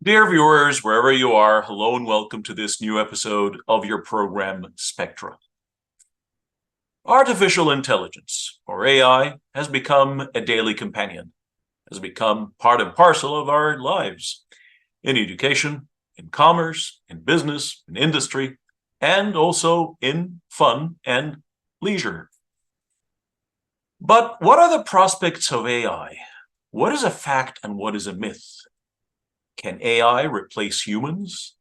Dear viewers, wherever you are, hello and welcome to this new episode of your program, Spectra. Artificial intelligence, or AI, has become a daily companion, has become part and parcel of our lives in education, in commerce, in business, in industry, and also in fun and leisure. But what are the prospects of AI? What is a fact and what is a myth? Can AI replace humans?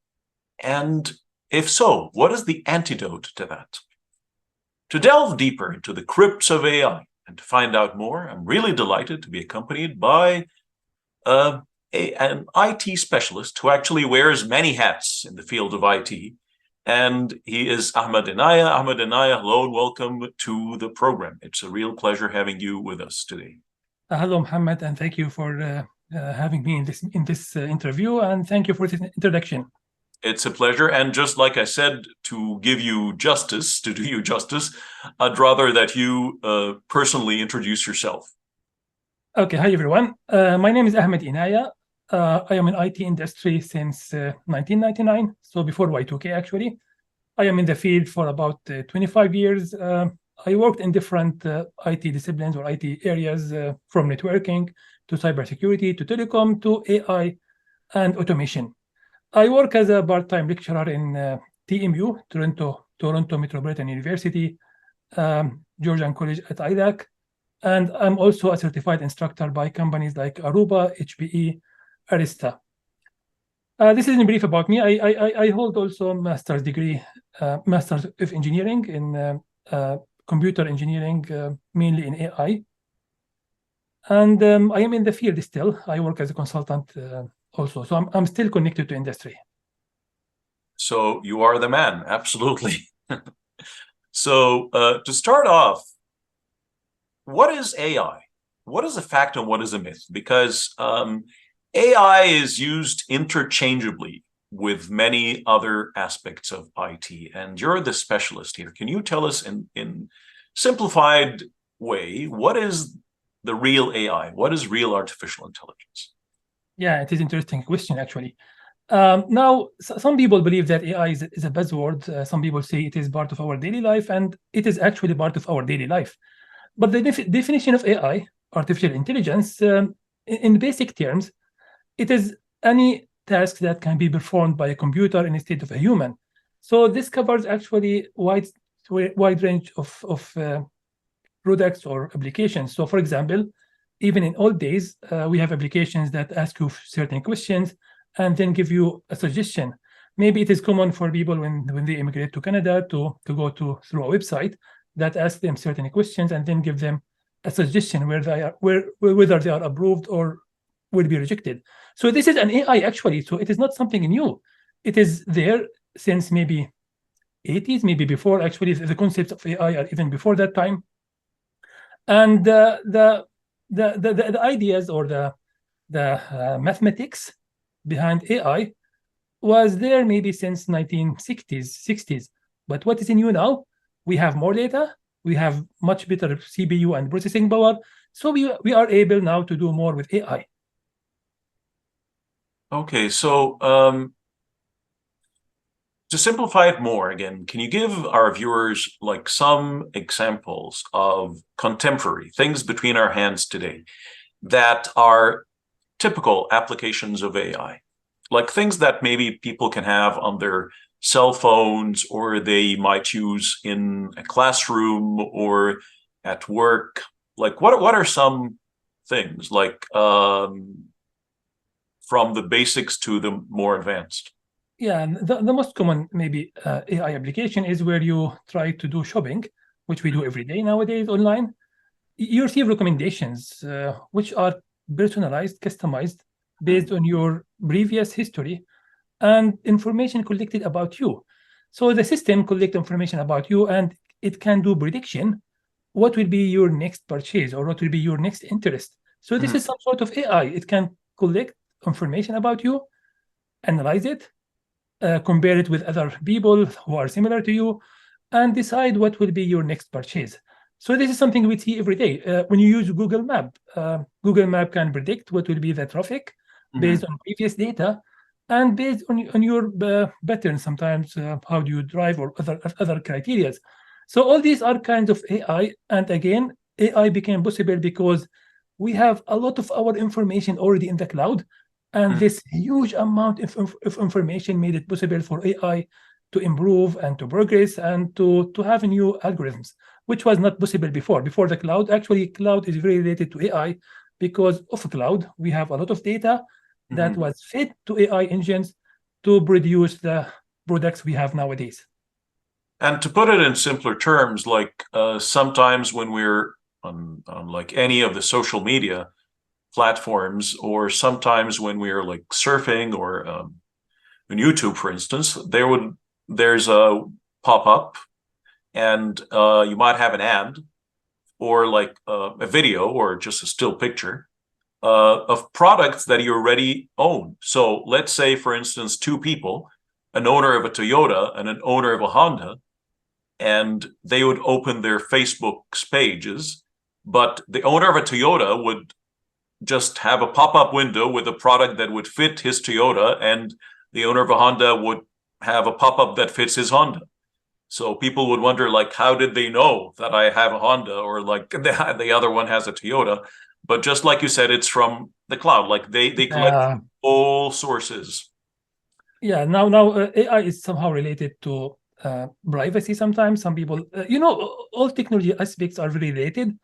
And if so, what is the antidote to that? To delve deeper into the crypts of AI and to find out more, I'm really delighted to be accompanied by an IT specialist who actually wears many hats in the field of IT. And he is Ahmed Inaya. Ahmed Inaya, hello and welcome to the program. It's a real pleasure having you with us today. Hello, Mohammed, and thank you for having me in this interview, and thank you for this introduction. It's a pleasure, and just like I said, to do you justice, I'd rather that you personally introduce yourself. Okay, hi everyone. My name is Ahmed Inaya. I am in IT industry since 1999, so before Y2K actually. I am in the field for about 25 years. I worked in different IT disciplines or IT areas, from networking to cybersecurity to telecom to AI and automation. I work as a part-time lecturer in TMU, Toronto Metropolitan University, Georgian College at IDAC, and I'm also a certified instructor by companies like Aruba, HPE, Arista. This is in brief about me. I hold also a master's degree, Master's of Engineering in computer engineering, mainly in AI. And I am in the field still. I work as a consultant also. So I'm still connected to industry. So you are the man, absolutely. So to start off, what is AI? What is a fact and what is a myth? Because AI is used interchangeably with many other aspects of IT, and you're the specialist here. Can you tell us in simplified way, what is the real AI? What is real artificial intelligence? Yeah, it is an interesting question, actually. Now, some people believe that AI is a buzzword. Some people say it is part of our daily life, and it is actually part of our daily life. But the definition of AI, artificial intelligence, in basic terms, it is any task that can be performed by a computer instead of a human. So this covers actually wide range of products or applications. So for example, even in old days, we have applications that ask you certain questions and then give you a suggestion. Maybe it is common for people when they immigrate to Canada to go through a website that asks them certain questions and then give them a suggestion whether they are approved or will be rejected. So this is an AI actually. So it is not something new. It is there since maybe 80s, maybe before. Actually, the concepts of AI are even before that time. And the ideas or the mathematics behind AI was there maybe since 1960s, 60s. But what is new now? We have more data. We have much better CPU and processing power. So we are able now to do more with AI. Okay, so to simplify it more again, can you give our viewers like some examples of contemporary things between our hands today that are typical applications of AI? Like things that maybe people can have on their cell phones or they might use in a classroom or at work. Like what are some things like from the basics to the more advanced? Yeah, the most common maybe AI application is where you try to do shopping, which we do every day nowadays online. You receive recommendations, which are personalized, customized, based on your previous history and information collected about you. So the system collects information about you and it can do prediction what will be your next purchase or what will be your next interest. So this is some sort of AI. It can collect information about you, analyze it, compare it with other people who are similar to you, and decide what will be your next purchase. So this is something we see every day. When you use Google Map can predict what will be the traffic based on previous data, and based on your pattern, sometimes how do you drive or other criteria. So all these are kinds of AI, and again, AI became possible because we have a lot of our information already in the cloud, and this huge amount of information made it possible for AI to improve and to progress and to have new algorithms, which was not possible before. Before the cloud, actually, cloud is very related to AI because of cloud. We have a lot of data that was fed to AI engines to produce the products we have nowadays. And to put it in simpler terms, like sometimes when we're on like any of the social media platforms, or sometimes when we're like surfing or on YouTube, for instance, there's a pop-up, and you might have an ad or like a video or just a still picture of products that you already own. So let's say, for instance, two people, an owner of a Toyota and an owner of a Honda, and they would open their Facebook's pages, but the owner of a Toyota would just have a pop-up window with a product that would fit his Toyota, and the owner of a Honda would have a pop-up that fits his Honda. So people would wonder, like, how did they know that I have a Honda, or like the other one has a Toyota? But just like you said, it's from the cloud. Like they collect all sources. Yeah, now AI is somehow related to privacy. Sometimes some people, all technology aspects are very related.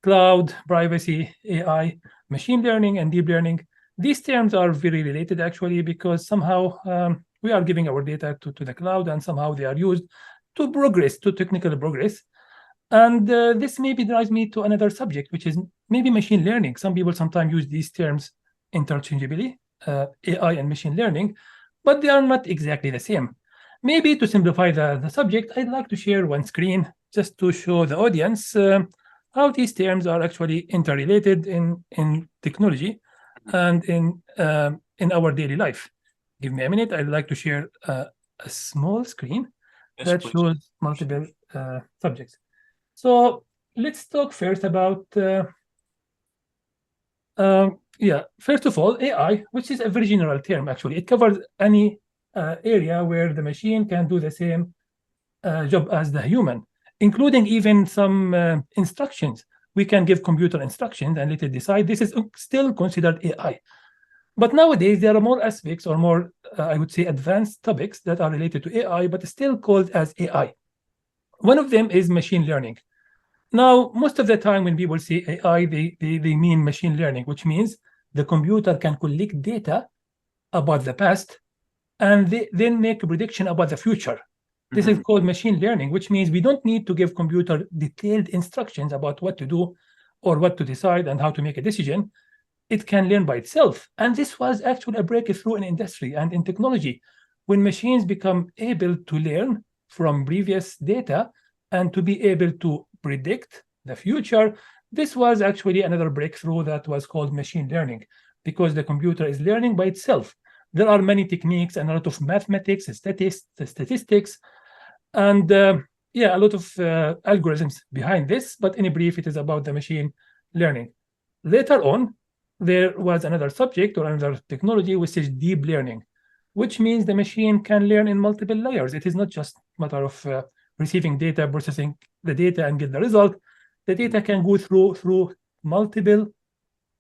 Cloud, privacy, AI, machine learning, and deep learning. These terms are very related, actually, because somehow we are giving our data to the cloud, and somehow they are used to progress, to technical progress. And this maybe drives me to another subject, which is maybe machine learning. Some people sometimes use these terms interchangeably, AI and machine learning, but they are not exactly the same. Maybe to simplify the subject, I'd like to share one screen just to show the audience how these terms are actually interrelated in technology and in our daily life. Give me a minute. I'd like to share a small screen that shows multiple subjects. So let's talk first about first of all, AI, which is a very general term. Actually, it covers any area where the machine can do the same job as the human, including even some instructions. We can give computer instructions and let it decide. This is still considered AI. But nowadays, there are more aspects, or more, I would say, advanced topics that are related to AI, but still called as AI. One of them is machine learning. Now, most of the time when people say AI, they mean machine learning, which means the computer can collect data about the past and then make a prediction about the future. This is called machine learning, which means we don't need to give computer detailed instructions about what to do or what to decide and how to make a decision. It can learn by itself. And this was actually a breakthrough in industry and in technology, when machines become able to learn from previous data and to be able to predict the future. This was actually another breakthrough that was called machine learning, because the computer is learning by itself. There are many techniques and a lot of mathematics, statistics, and a lot of algorithms behind this. But in brief, it is about the machine learning. Later on, there was another subject or another technology, which is deep learning, which means the machine can learn in multiple layers. It is not just a matter of receiving data, processing the data, and get the result. The data can go through multiple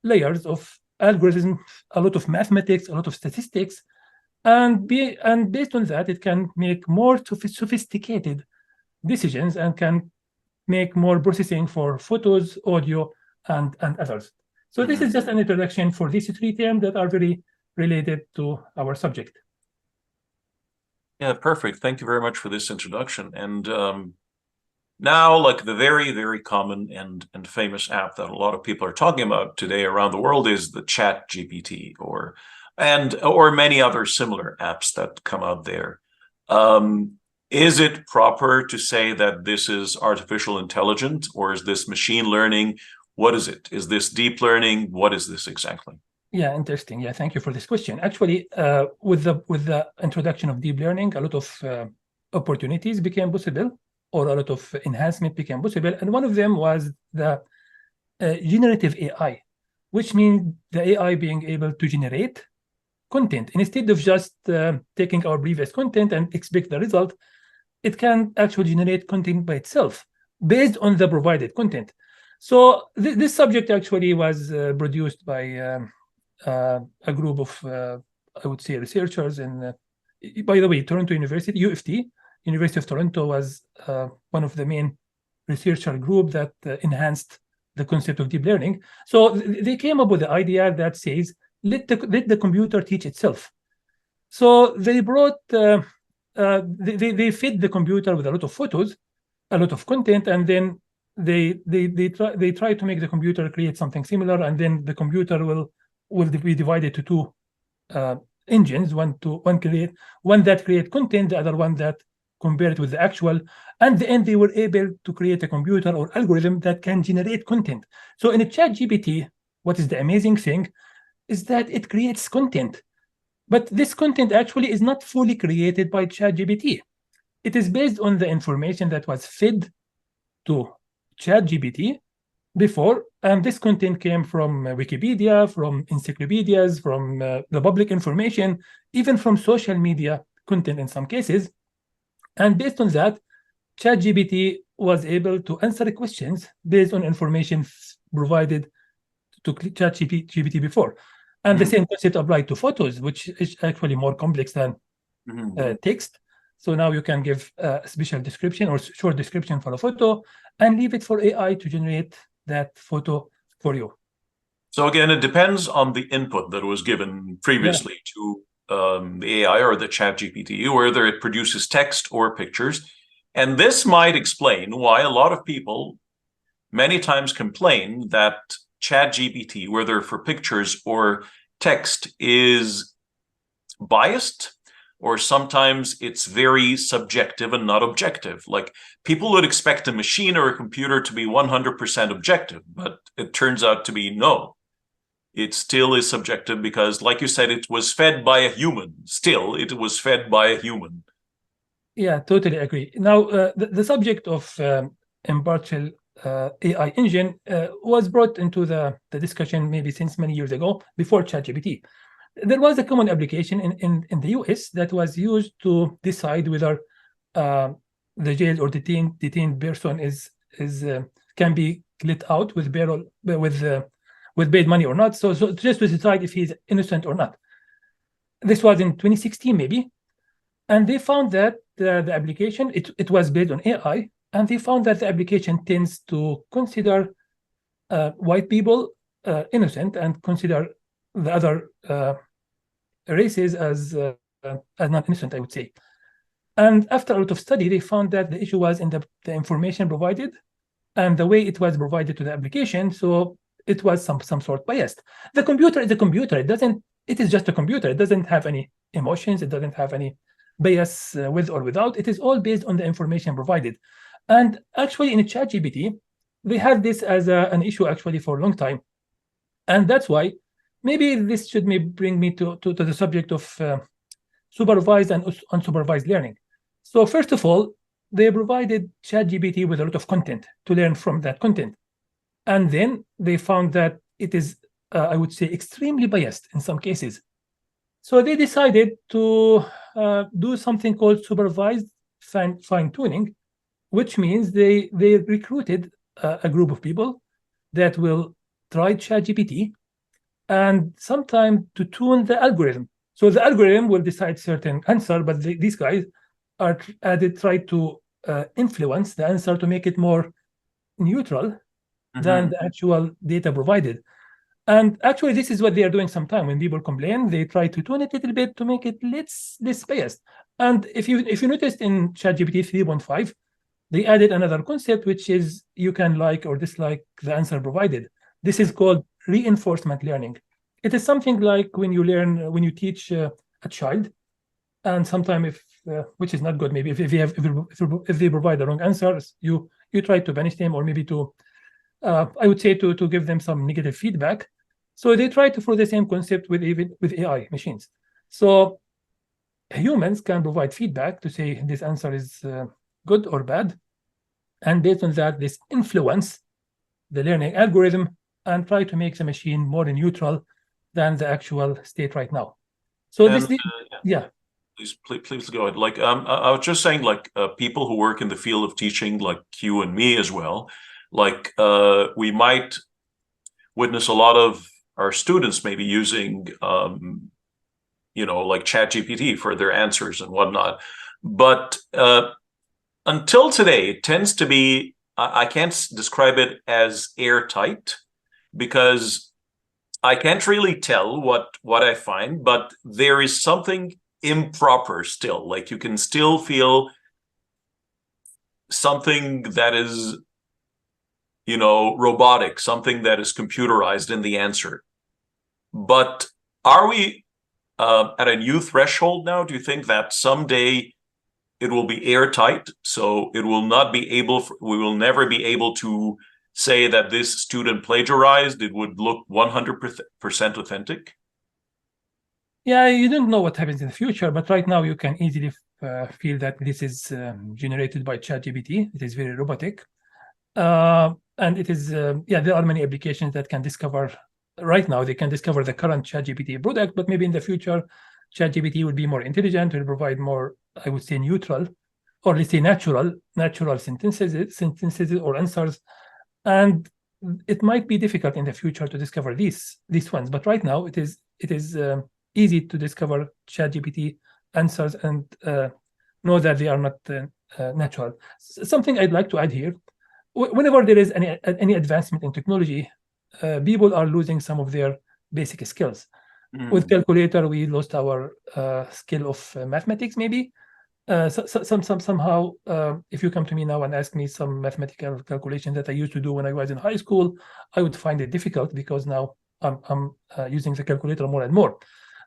layers of algorithms, a lot of mathematics, a lot of statistics, and based on that, it can make more sophisticated decisions and can make more processing for photos, audio, and others. So this is just an introduction for these three terms that are very related to our subject. Yeah, perfect. Thank you very much for this introduction. And now, like the very, very common and famous app that a lot of people are talking about today around the world is the Chat GPT, or many other similar apps that come out there. Is it proper to say that this is artificial intelligence, or is this machine learning? What is it? Is this deep learning? What is this exactly? Yeah, interesting. Yeah, thank you for this question. Actually, with the introduction of deep learning, a lot of opportunities became possible, or a lot of enhancement became possible. And one of them was the generative AI, which means the AI being able to generate content. Instead of just taking our previous content and expect the result, it can actually generate content by itself based on the provided content. So this subject actually was produced by a group of, I would say, researchers in, by the way, Toronto University, UFT, University of Toronto was one of the main researcher group that enhanced the concept of deep learning. So they came up with the idea that says, let the computer teach itself. So they brought, they fed the computer with a lot of photos, a lot of content, and then they try to make the computer create something similar, and then the computer will be divided to two engines, one that create content, the other one that compare it with the actual, and in the end they were able to create a computer or algorithm that can generate content. So in a ChatGPT, what is the amazing thing is that it creates content, but this content actually is not fully created by ChatGPT. It is based on the information that was fed to ChatGPT before, and this content came from Wikipedia, from encyclopedias, from the public information, even from social media content in some cases. And based on that, ChatGPT was able to answer questions based on information provided to ChatGPT before. And the same concept applied to photos, which is actually more complex than text. So now you can give a special description or short description for a photo and leave it for AI to generate that photo for you. So again, it depends on the input that was given previously to the AI or the ChatGPT, whether it produces text or pictures. And this might explain why a lot of people many times complain that ChatGPT, whether for pictures or text, is biased, or sometimes it's very subjective and not objective. Like, people would expect a machine or a computer to be 100% objective, but it turns out to be no. It still is subjective because, like you said, it was fed by a human. Still, it was fed by a human. Yeah, totally agree. Now, the subject of impartial AI engine was brought into the discussion maybe since many years ago, before ChatGPT. There was a common application in the US that was used to decide whether the jailed or detained person can be let out with bail, with paid money or not. So just to decide if he's innocent or not. This was in 2016 maybe, and they found that the application it was based on AI, and they found that the application tends to consider white people innocent and consider the other races as non-innocent, I would say. And after a lot of study, they found that the issue was in the information provided and the way it was provided to the application. So it was some sort biased. The computer is a computer. It is just a computer. It doesn't have any emotions. It doesn't have any bias with or without. It is all based on the information provided. And actually in ChatGPT, they had this as an issue actually for a long time. And that's why maybe this should bring me to the subject of supervised and unsupervised learning. So first of all, they provided ChatGPT with a lot of content to learn from that content. And then they found that it is, I would say, extremely biased in some cases. So they decided to do something called supervised fine-tuning, which means they recruited a group of people that will try ChatGPT and sometime to tune the algorithm. So the algorithm will decide certain answer, but these guys try to influence the answer to make it more neutral than the actual data provided. And actually, this is what they are doing sometimes. When people complain, they try to tune it a little bit to make it less biased. And if you noticed in ChatGPT 3.5, they added another concept, which is you can like or dislike the answer provided. This is called reinforcement learning. It is something like when you teach a child, and sometimes which is not good, maybe if they provide the wrong answers, you try to punish them, or maybe to I would say to give them some negative feedback. So they try to follow the same concept with AI machines. So humans can provide feedback to say this answer is good or bad, and based on that, this influence the learning algorithm and try to make the machine more neutral than the actual state right now. So And yeah. please go ahead. Like, I was just saying, like, people who work in the field of teaching, like you and me as well, like, we might witness a lot of our students maybe using, like ChatGPT for their answers and whatnot. But until today, it tends to be, I can't describe it as airtight because I can't really tell what I find, but there is something improper still. Like you can still feel something that is, robotic, something that is computerized in the answer. But are we at a new threshold now? Do you think that someday it will be airtight, so it will not be we will never be able to say that this student plagiarized? It would look 100% authentic? Yeah, you don't know what happens in the future, but right now you can easily feel that this is generated by ChatGPT. It is very robotic. And it is, there are many applications that can discover, right now, they can discover the current ChatGPT product, but maybe in the future, ChatGPT will be more intelligent, will provide more, I would say, neutral, or let's say natural sentences or answers. And it might be difficult in the future to discover these ones. But right now, it is easy to discover ChatGPT answers and know that they are not natural. Something I'd like to add here: whenever there is any advancement in technology, people are losing some of their basic skills. With calculator, we lost our skill of mathematics, maybe. Somehow, if you come to me now and ask me some mathematical calculation that I used to do when I was in high school, I would find it difficult because now I'm using the calculator more and more.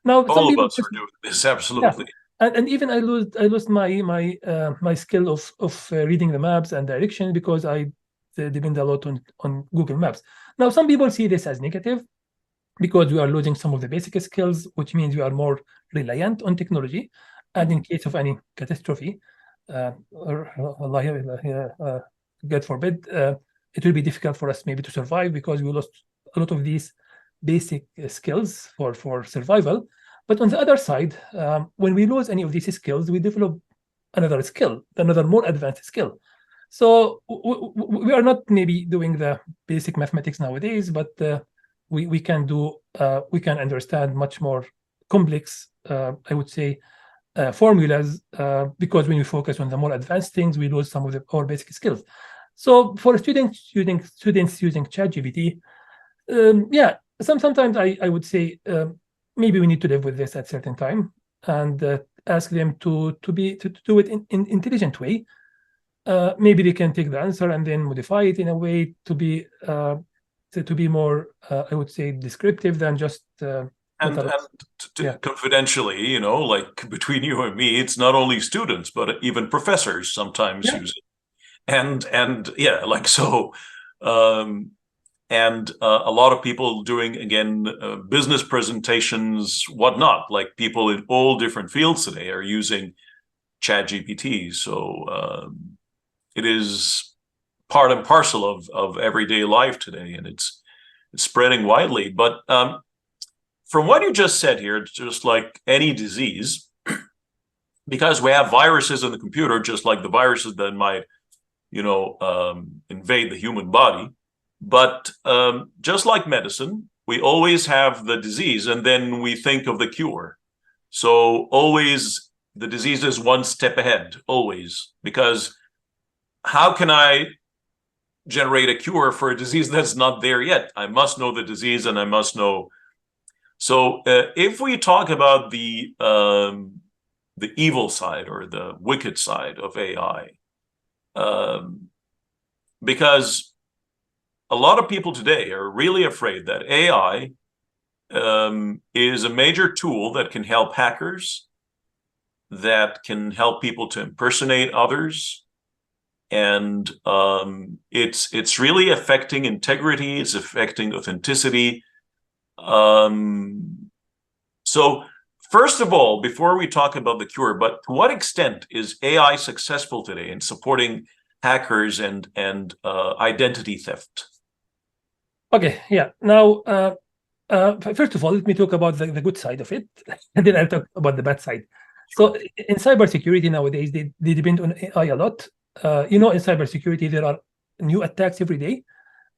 Now, all of us are doing this, absolutely. Yeah. And even I lost my skill of reading the maps and direction because I depend a lot on Google Maps. Now, some people see this as negative because we are losing some of the basic skills, which means we are more reliant on technology. And in case of any catastrophe, or God forbid, it will be difficult for us maybe to survive because we lost a lot of these basic skills for survival. But on the other side, when we lose any of these skills, we develop another skill, another more advanced skill. So we are not maybe doing the basic mathematics nowadays, but we can understand much more complex, I would say, formulas, because when we focus on the more advanced things, we lose some of our basic skills. So for students using ChatGPT, sometimes I would say maybe we need to live with this at a certain time and ask them to do it in intelligent way. Maybe they can take the answer and then modify it in a way to be more, I would say, descriptive than just confidentially, like between you and me, it's not only students, but even professors sometimes use it. And like so, and a lot of people doing, again, business presentations, whatnot, like people in all different fields today are using ChatGPT. So it is part and parcel of everyday life today, and it's spreading widely. But from what you just said here, just like any disease, because we have viruses in the computer, just like the viruses that might, invade the human body. But just like medicine, we always have the disease and then we think of the cure. So always the disease is one step ahead, always, because how can I generate a cure for a disease that's not there yet? I must know the disease and I must know. So if we talk about the evil side or the wicked side of AI, because a lot of people today are really afraid that AI is a major tool that can help hackers, that can help people to impersonate others, and it's really affecting integrity, it's affecting authenticity. So first of all, before we talk about the cure, but to what extent is AI successful today in supporting hackers and identity theft? Okay, yeah. Now, First of all, let me talk about the good side of it, and then I'll talk about the bad side. So in cybersecurity nowadays, they depend on AI a lot. In cybersecurity, there are new attacks every day,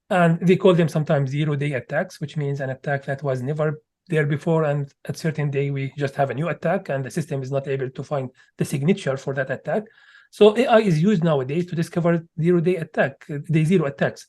and they call them sometimes zero-day attacks, which means an attack that was never there before, and at a certain day, we just have a new attack, and the system is not able to find the signature for that attack. So AI is used nowadays to discover zero-day day zero attacks,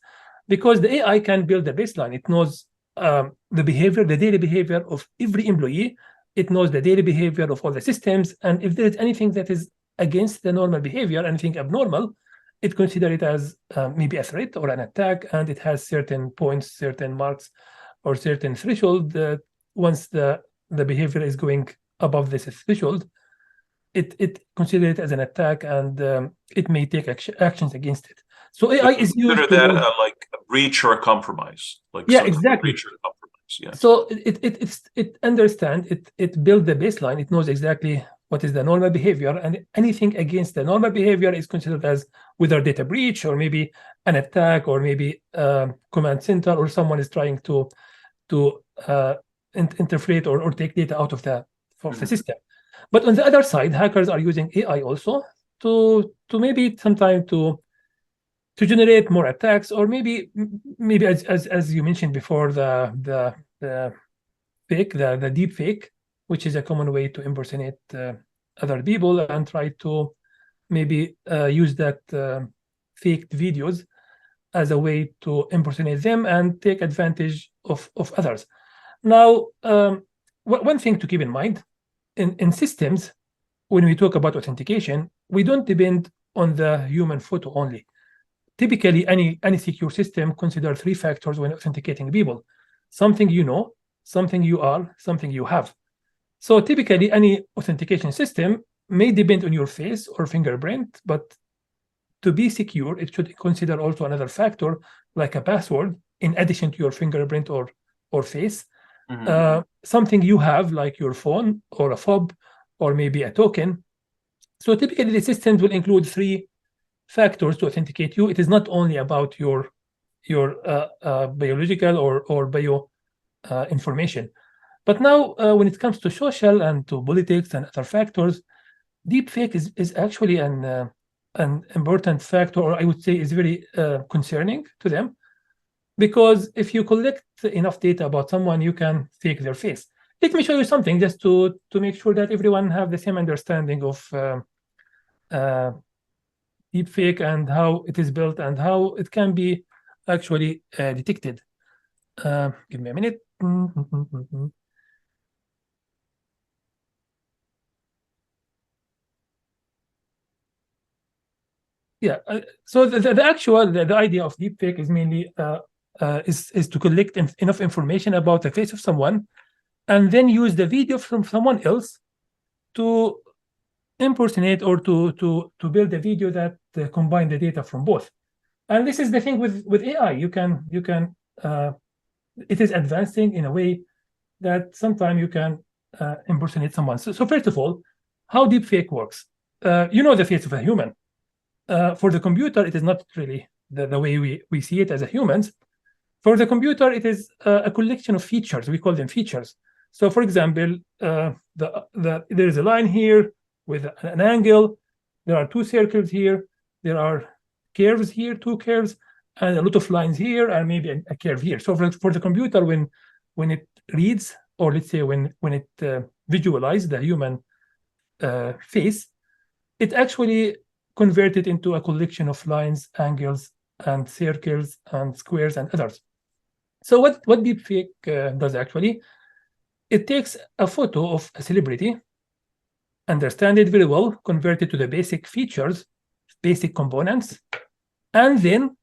because the AI can build a baseline. It knows the daily behavior of every employee. It knows the daily behavior of all the systems. And if there is anything that is against the normal behavior, anything abnormal, it considers it as maybe a threat or an attack. And it has certain points, certain marks, or certain threshold that once the behavior is going above this threshold, it considers it as an attack, and it may take actions against it. So AI is used to that like a breach or a compromise. Exactly. Breach or a compromise. Yeah. So it understands, it builds the baseline. It knows exactly what is the normal behavior, and anything against the normal behavior is considered as whether data breach or maybe an attack, or maybe command center, or someone is trying to interfere or take data out of the system. But on the other side, hackers are using AI also to maybe sometimes to generate more attacks, or maybe as you mentioned before, the deep fake, which is a common way to impersonate other people and try to maybe use that faked videos as a way to impersonate them and take advantage of others. Now, one thing to keep in mind, in systems, when we talk about authentication, we don't depend on the human photo only. Typically, any secure system considers 3 factors when authenticating people: something you know, something you are, something you have. So typically, any authentication system may depend on your face or fingerprint, but to be secure, it should consider also another factor, like a password, in addition to your fingerprint or face. Something you have, like your phone or a fob, or maybe a token. So typically, the systems will include 3 factors to authenticate you. It is not only about your biological or bio information. But now, when it comes to social and to politics and other factors, deepfake is actually an important factor, or I would say is very concerning to them, because if you collect enough data about someone, you can fake their face. Let me show you something just to make sure that everyone have the same understanding of deepfake and how it is built and how it can be actually detected. Give me a minute. Yeah. So the idea of deepfake is mainly is to collect enough information about the face of someone, and then use the video from someone else to impersonate or to build a video that combine the data from both. And this is the thing with AI. You can it is advancing in a way that sometimes you can impersonate someone. So first of all, how deepfake works. The face of a human. For the computer, it is not really the way we see it as a humans. For the computer, it is a collection of features. We call them features. So, for example, there is a line here with an angle. There are 2 circles here. There are curves here, 2 curves, and a lot of lines here, and maybe a curve here. So for the computer, when it reads, or let's say when it visualizes the human face, it actually converted into a collection of lines, angles, and circles, and squares, and others. So what deepfake does actually, it takes a photo of a celebrity, understand it very well, convert it to the basic features, basic components, and then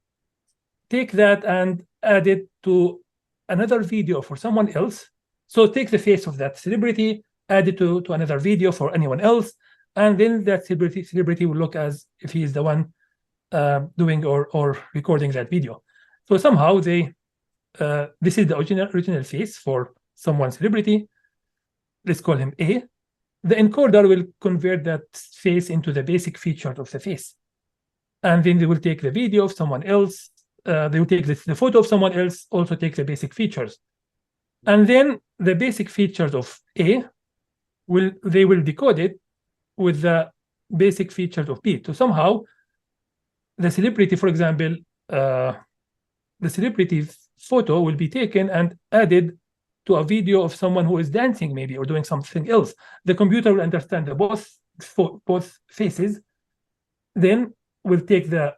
take that and add it to another video for someone else. So take the face of that celebrity, add it to another video for anyone else, and then that celebrity will look as if he is the one doing or recording that video. So somehow this is the original face for someone's celebrity. Let's call him A. The encoder will convert that face into the basic feature of the face. And then they will take the video of someone else. They will take the photo of someone else, also take the basic features. And then the basic features of A they will decode it with the basic features of B. So somehow the celebrity, for example, the celebrity photo will be taken and added to a video of someone who is dancing maybe or doing something else. The computer will understand the both faces, then will take the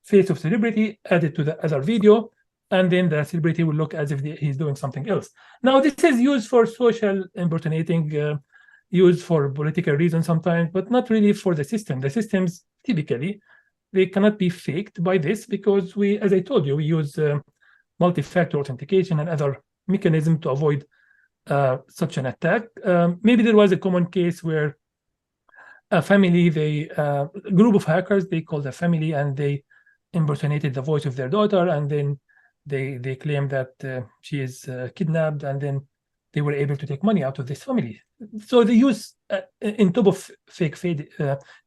face of celebrity, add it to the other video, and then the celebrity will look as if he's doing something else. Now, this is used for social impersonating, used for political reasons sometimes, but not really for the system. The systems, typically, they cannot be faked by this because we, as I told you, we use multi-factor authentication and other mechanism to avoid such an attack. Maybe there was a common case where a family, a group of hackers, they called a family and they impersonated the voice of their daughter, and then they claimed that she is kidnapped, and then they were able to take money out of this family. So they use, in top of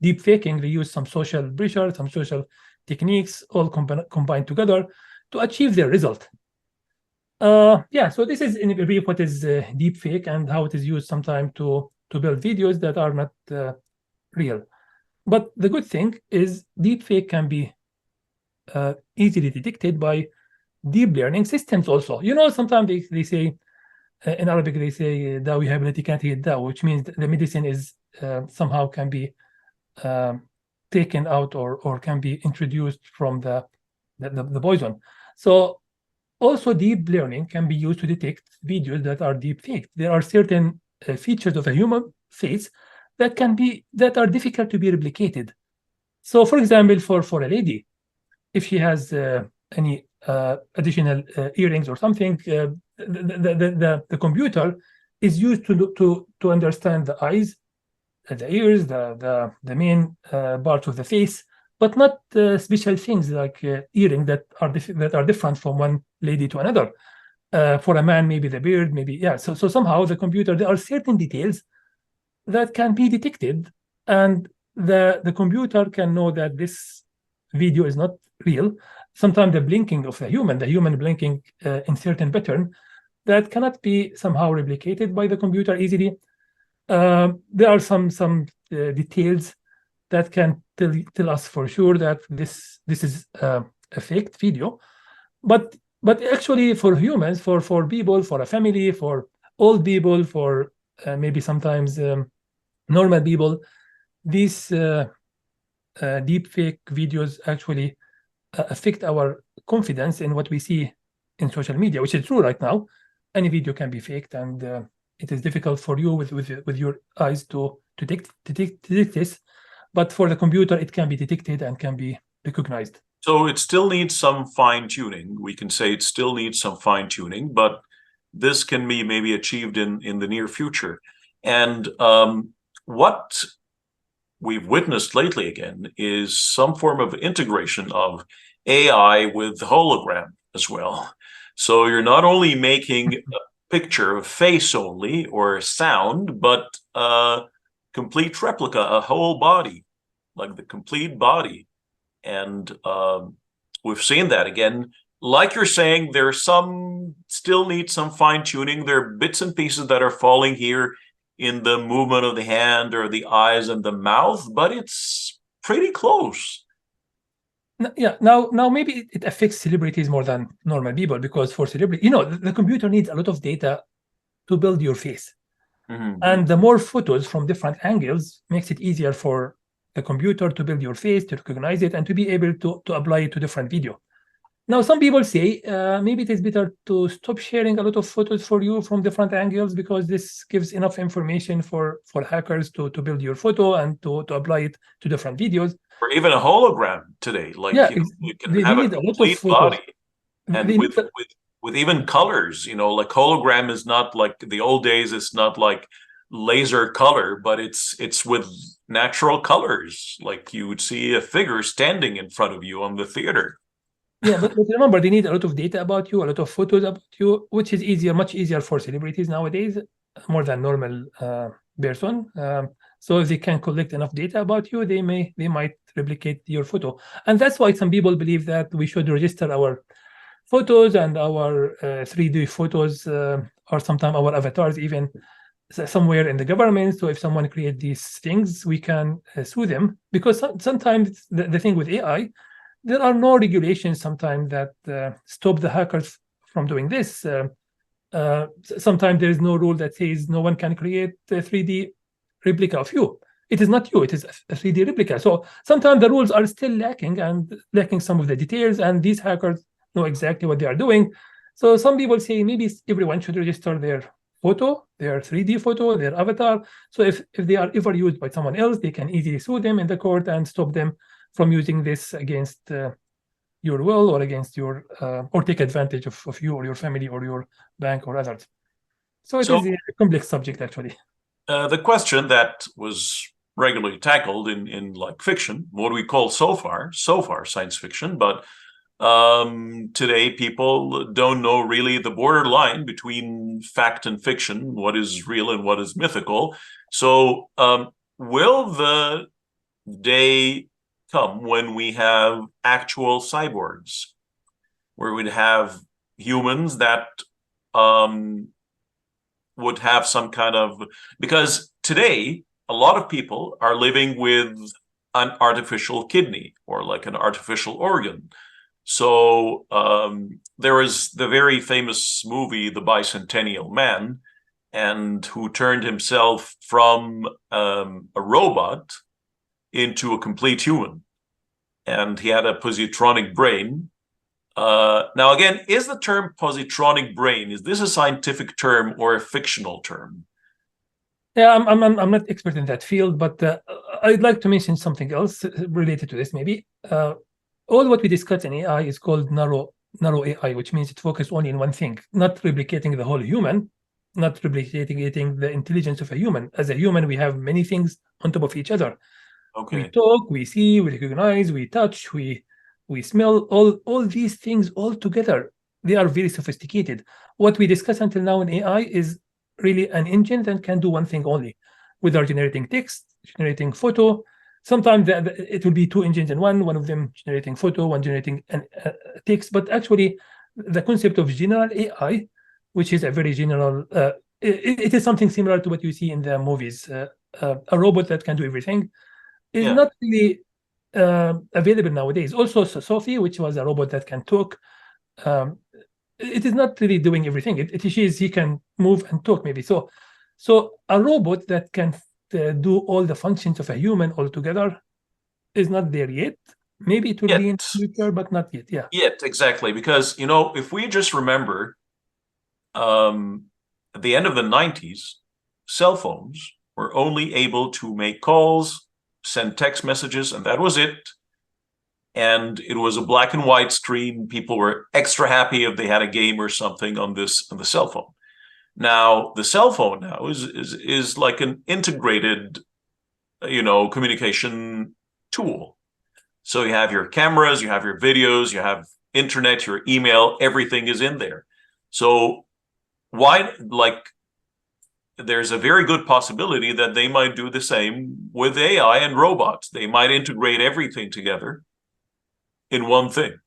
deep faking, they use some social pressure, some social techniques, all combined together to achieve their result. Yeah, so this is in brief what is deep fake and how it is used sometimes to build videos that are not real. But the good thing is deep fake can be easily detected by deep learning systems also. You know, sometimes they say, in Arabic, they say, "Da which means the medicine is somehow can be taken out or can be introduced from the poison. So also deep learning can be used to detect videos that are deep faked. There are certain features of a human face that are difficult to be replicated. So, for example, for a lady, if she has any additional earrings or something, the computer is used to understand the eyes, the ears, the main parts of the face, but not special things like earrings that are different from one lady to another. For a man, maybe the beard, maybe, yeah. So somehow the computer, there are certain details that can be detected, and the computer can know that this video is not real. Sometimes the blinking of the human blinking in certain pattern, that cannot be somehow replicated by the computer easily. There are some details that can tell us for sure that this is a faked video, but actually for humans, for people, for a family, for old people, for maybe sometimes normal people, these deep fake videos actually affect our confidence in what we see in social media, which is true right now. Any video can be faked, and it is difficult for you with your eyes to detect this, but for the computer it can be detected and can be recognized. So it still needs some fine-tuning. We can say it still needs some fine-tuning, but this can be maybe achieved in the near future. And what we've witnessed lately again is some form of integration of AI with hologram as well. So you're not only making a picture of face only or sound, but a complete replica, a whole body, like the complete body. And we've seen that again. Like you're saying, there's still need some fine-tuning. There are bits and pieces that are falling here in the movement of the hand or the eyes and the mouth, but it's pretty close. Yeah, now maybe it affects celebrities more than normal people, because for celebrity, the computer needs a lot of data to build your face. Mm-hmm. And the more photos from different angles makes it easier for the computer to build your face, to recognize it, and to be able to apply it to different video. Now, some people say maybe it is better to stop sharing a lot of photos for you from different angles, because this gives enough information for hackers to build your photo and to apply it to different videos. Or even a hologram today, like you can have a complete body, and with even colors. Like hologram is not like the old days. It's not like laser color, but it's with natural colors, like you would see a figure standing in front of you on the theater. Yeah, but remember, they need a lot of data about you, a lot of photos about you, which is much easier for celebrities nowadays, more than normal person. So if they can collect enough data about you, they might replicate your photo. And that's why some people believe that we should register our photos and our 3D photos or sometimes our avatars even somewhere in the government. So if someone create these things, we can sue them, because sometimes the thing with AI, there are no regulations sometimes that stop the hackers from doing this. Sometimes there is no rule that says no one can create a 3D replica of you. It is not you, it is a 3D replica. So sometimes the rules are still lacking and lacking some of the details, and these hackers know exactly what they are doing. So some people say maybe everyone should register their photo, their 3D photo, their avatar. So if they are ever used by someone else, they can easily sue them in the court and stop them from using this against your will, or against your or take advantage of you or your family or your bank or others. So it is a complex subject, actually. The question that was regularly tackled in like fiction, what we call so far science fiction, but today people don't know really the borderline between fact and fiction, what is real and what is mythical. So will the day come when we have actual cyborgs, where we'd have humans that would have some kind of, because today a lot of people are living with an artificial kidney or like an artificial organ. So there is the very famous movie, The Bicentennial Man, and who turned himself from a robot into a complete human. And he had a positronic brain. Now, again, is the term positronic brain, is this a scientific term or a fictional term? Yeah, I'm not expert in that field, but I'd like to mention something else related to this, maybe. All what we discuss in AI is called narrow AI, which means it focuses only on one thing, not replicating the whole human, not replicating the intelligence of a human. As a human, we have many things on top of each other. Okay. We talk, we see, we recognize, we touch, we smell, all these things all together. They are very sophisticated. What we discuss until now in AI is really an engine that can do one thing only, whether generating text, generating photo. Sometimes it will be two engines in one of them generating photo, one generating text. But actually, the concept of general AI, which is a very general, it is something similar to what you see in the movies. A robot that can do everything is not really available nowadays. Also, Sophie, which was a robot that can talk, it is not really doing everything. He can move and talk, maybe. So a robot that can do all the functions of a human altogether is not there yet. Maybe it will be in the future, but not yet. Yeah. Yet, exactly. Because, if we just remember at the end of the 90s, cell phones were only able to make calls, send text messages, and that was it. And it was a black and white screen. People were extra happy if they had a game or something on the cell phone. Now, the cell phone now is like an integrated, communication tool. So you have your cameras, you have your videos, you have internet, your email, everything is in there. So there's a very good possibility that they might do the same with AI and robots. They might integrate everything together in one thing.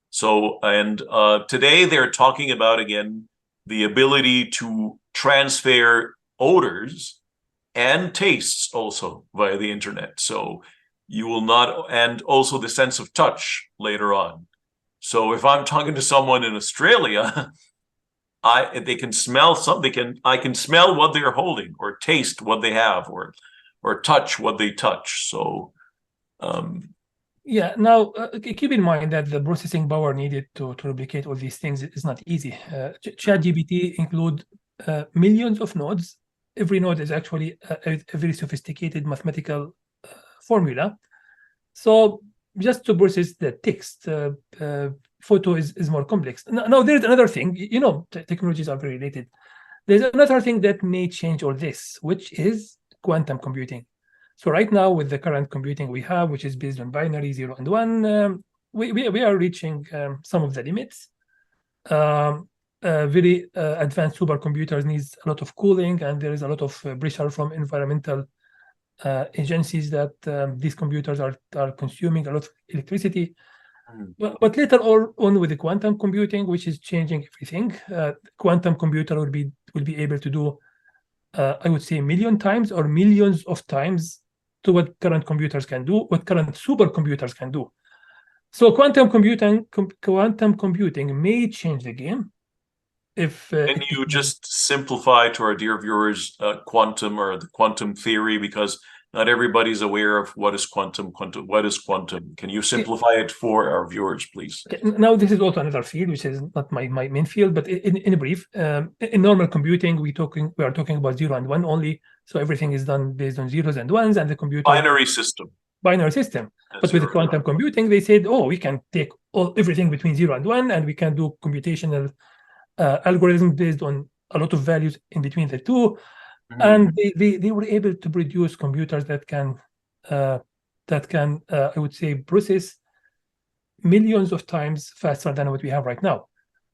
So, and today they're talking about, again, the ability to transfer odors and tastes also via the internet. So you will not, and also the sense of touch later on. So if I'm talking to someone in Australia, they can smell something. I can smell what they're holding, or taste what they have, or touch what they touch. So, yeah. Now, keep in mind that the processing power needed to replicate all these things is not easy. ChatGPT include millions of nodes. Every node is actually a very sophisticated mathematical formula. So just to process the text, photo is more complex. Now there's another thing. Technologies are very related. There's another thing that may change all this, which is quantum computing. So right now, with the current computing we have, which is based on binary 0 and 1, we are reaching some of the limits. Very advanced supercomputers needs a lot of cooling, and there is a lot of pressure from environmental agencies that these computers are consuming a lot of electricity. But later on with the quantum computing, which is changing everything, quantum computer will be able to do, I would say, a million times or millions of times to what current computers can do, what current supercomputers can do. So quantum computing may change the game if Can you just simplify to our dear viewers quantum or the quantum theory, because not everybody's aware of what is quantum. What is quantum? Can you simplify it for our viewers, please? Now, this is also another field, which is not my main field, but in brief, in normal computing, we are talking about 0 and 1 only. So everything is done based on zeros and ones, and the computer Binary system. Binary system. But with quantum computing, they said, oh, we can take everything between 0 and 1, and we can do computational algorithms based on a lot of values in between the two. And they were able to produce computers that can I would say, process millions of times faster than what we have right now.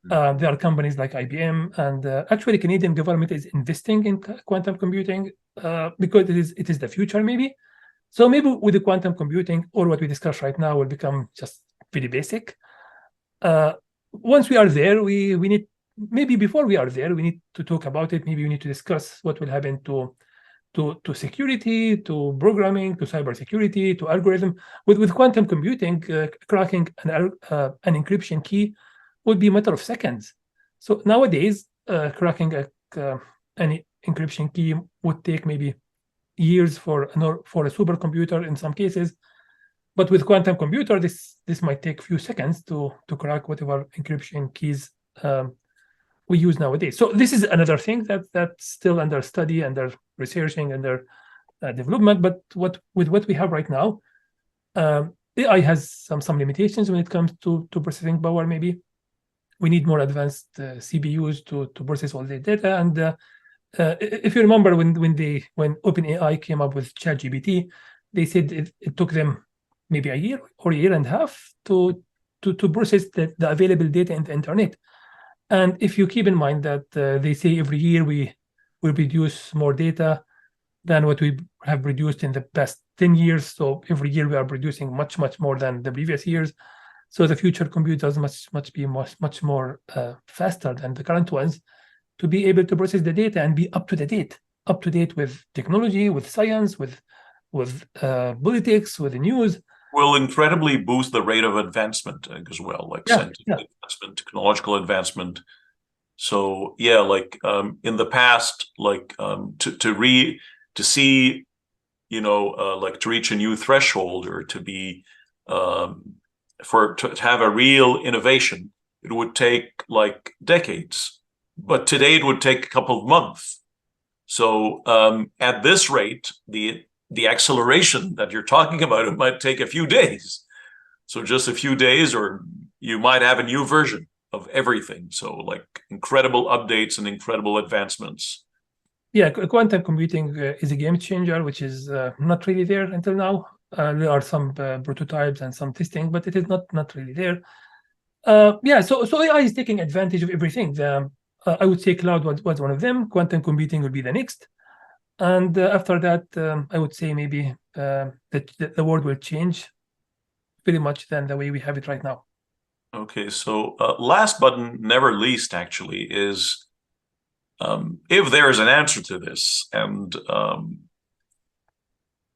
There are companies like IBM, and actually Canadian government is investing in quantum computing because it is the future, maybe. So maybe with the quantum computing, or what we discuss right now, will become just very basic. Once we are there, we need, maybe before we are there, we need to talk about it. Maybe we need to discuss what will happen to security, to programming, to cybersecurity, to algorithm. With quantum computing, cracking an encryption key would be a matter of seconds. So nowadays, cracking any encryption key would take maybe years for a supercomputer in some cases. But with quantum computer, this might take a few seconds to crack whatever encryption keys we use nowadays. So this is another thing that's still under study, under researching, under development. But with what we have right now, AI has some limitations when it comes to processing power. Maybe we need more advanced CPUs to process all the data. And if you remember, when OpenAI came up with ChatGPT, they said it took them maybe a year or a year and a half to process the available data in the internet. And if you keep in mind that they say every year we produce more data than what we have produced in the past 10 years. So every year we are producing much more than the previous years. So the future computers must be much more faster than the current ones, to be able to process the data and be up to date with technology, with science, with politics, with the news. Will incredibly boost the rate of advancement as well, like scientific advancement, technological advancement. So yeah, like in the past, like to see, like to reach a new threshold, or to be to have a real innovation, it would take like decades. But today it would take a couple of months. So at this rate, the acceleration that you're talking about, it might take a few days. So just a few days, or you might have a new version of everything. So like incredible updates and incredible advancements. Yeah, quantum computing is a game changer, which is not really there until now. There are some prototypes and some testing, but it is not really there. So AI is taking advantage of everything. I would say cloud was one of them. Quantum computing will be the next. And after that, I would say maybe the world will change pretty much than the way we have it right now. Okay, so last but never least, actually, is if there is an answer to this, and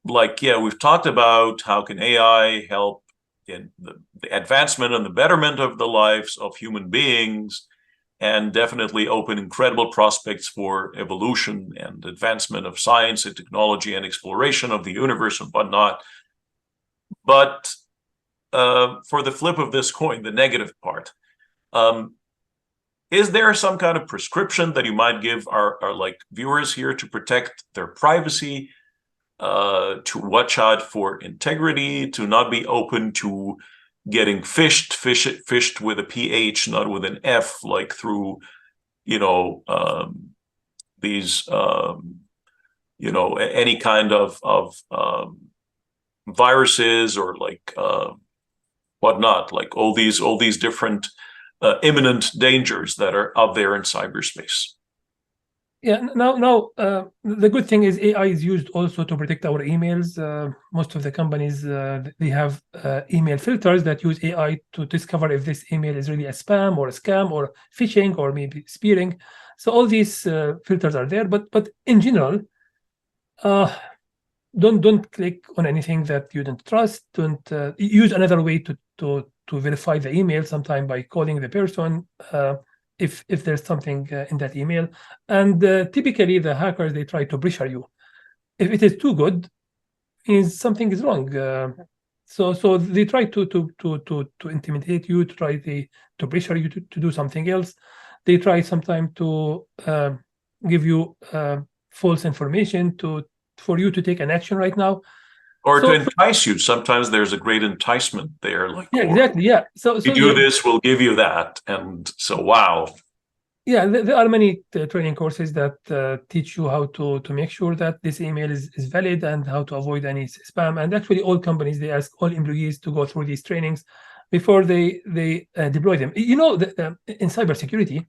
we've talked about how can AI help in the advancement and the betterment of the lives of human beings, and definitely open incredible prospects for evolution and advancement of science and technology and exploration of the universe and whatnot. But for the flip of this coin, the negative part, is there some kind of prescription that you might give our like viewers here to protect their privacy, to watch out for integrity, to not be open to getting fished with a PH, not with an F, like through, these, any kind of viruses, or like whatnot, like all these different imminent dangers that are out there in cyberspace? Yeah, the good thing is AI is used also to protect our emails. Most of the companies they have email filters that use AI to discover if this email is really a spam or a scam or phishing or maybe spearing. So all these filters are there, but in general, uh, don't click on anything that you don't trust. Don't use another way to verify the email, sometime by calling the person if there's something in that email. And typically the hackers, they try to pressure you. If it is too good, means something is wrong. So they try to intimidate you, to try to pressure you to do something else. They try sometimes to give you false information for you to take an action right now. Or to So entice you. Sometimes there's a great enticement there, like, yeah, or exactly. Yeah. you do this, we'll give you that. And so, wow. Yeah, there are many training courses that teach you how to make sure that this email is valid and how to avoid any spam. And actually, all companies, they ask all employees to go through these trainings before they deploy them. You know, in cybersecurity,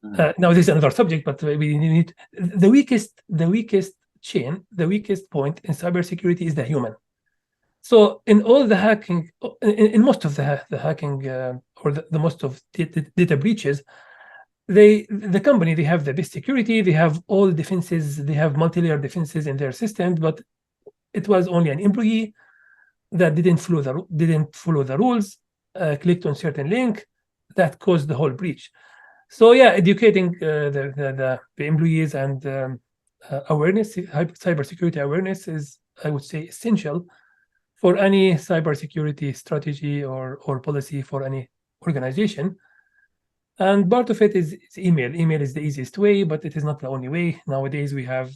now this is another subject, but we need the weakest chain, the weakest point in cybersecurity is the human. So in all the hacking, in most of the hacking or the most of data breaches, the company, they have the best security, they have all defenses, they have multi-layer defenses in their systems, but it was only an employee that didn't follow the rules, clicked on certain link that caused the whole breach. So yeah, educating the employees and awareness, cybersecurity awareness is, I would say, essential for any cybersecurity strategy or policy for any organization. And part of it is email. Email is the easiest way, but it is not the only way. Nowadays, we have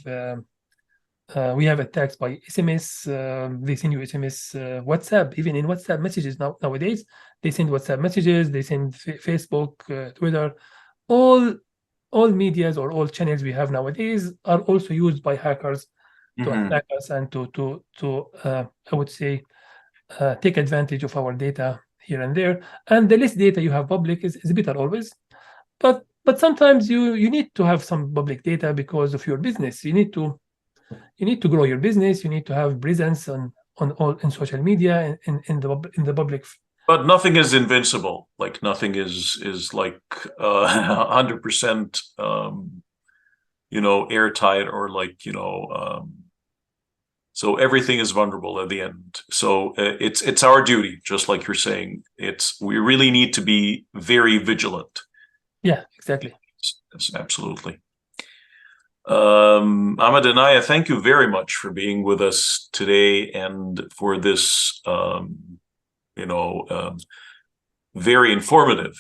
attacks by SMS. They send you SMS, WhatsApp. Even in WhatsApp messages nowadays, they send WhatsApp messages. They send Facebook, Twitter. All all medias or all channels we have nowadays are also used by hackers to attack us and to I would say take advantage of our data here and there. And the less data you have public is better always. But sometimes you need to have some public data because of your business. You need to grow your business. You need to have presence on all in social media in the public. But nothing is invincible. Like nothing is like 100% airtight, or like so everything is vulnerable at the end. So it's our duty, just like you're saying. We really need to be very vigilant. Yeah, exactly. Yes, absolutely. Ahmed and Inaya, thank you very much for being with us today and for this very informative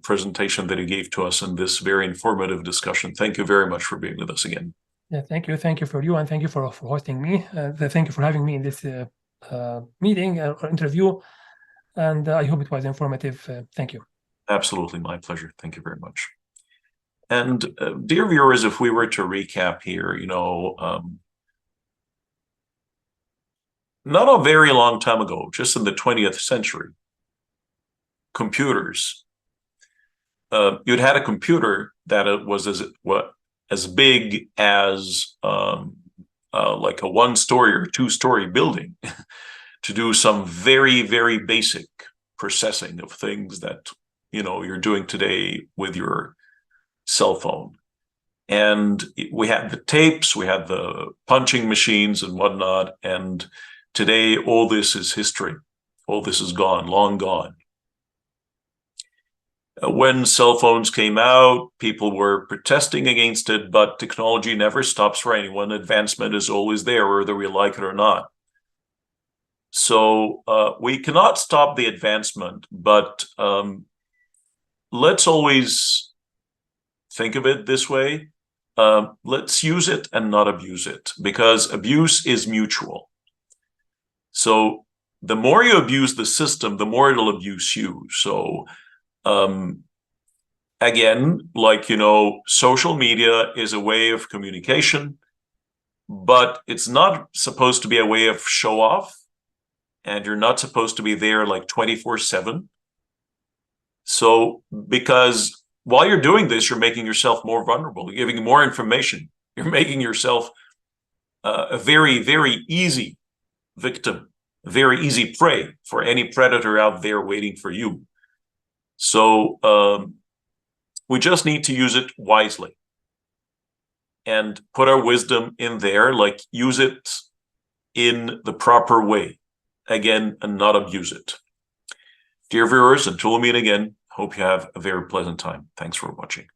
presentation that you gave to us, and this very informative discussion. Thank you very much for being with us again. Yeah, thank you. Thank you for you, and thank you for hosting me. Thank you for having me in this meeting or interview, and I hope it was informative. Thank you. Absolutely, my pleasure. Thank you very much. And dear viewers, if we were to recap here, not a very long time ago, just in the 20th century, computers, you'd had a computer that was as big as like a 1-story or 2-story building to do some very, very basic processing of things that you're doing today with your cell phone. And we had the tapes, we had the punching machines and whatnot, and today all this is history. All this is gone, long gone. When cell phones came out, people were protesting against it, but technology never stops for anyone. Advancement is always there, whether we like it or not. So we cannot stop the advancement, but let's always think of it this way. Let's use it and not abuse it, because abuse is mutual. So the more you abuse the system, the more it'll abuse you. So again, like, social media is a way of communication, but it's not supposed to be a way of show off. And you're not supposed to be there like 24/7. So because while you're doing this, you're making yourself more vulnerable. You're giving more information. You're making yourself a very, very easy victim, very easy prey for any predator out there waiting for you. So we just need to use it wisely and put our wisdom in there, like use it in the proper way, again, and not abuse it. Dear viewers, until we meet again, hope you have a very pleasant time. Thanks for watching.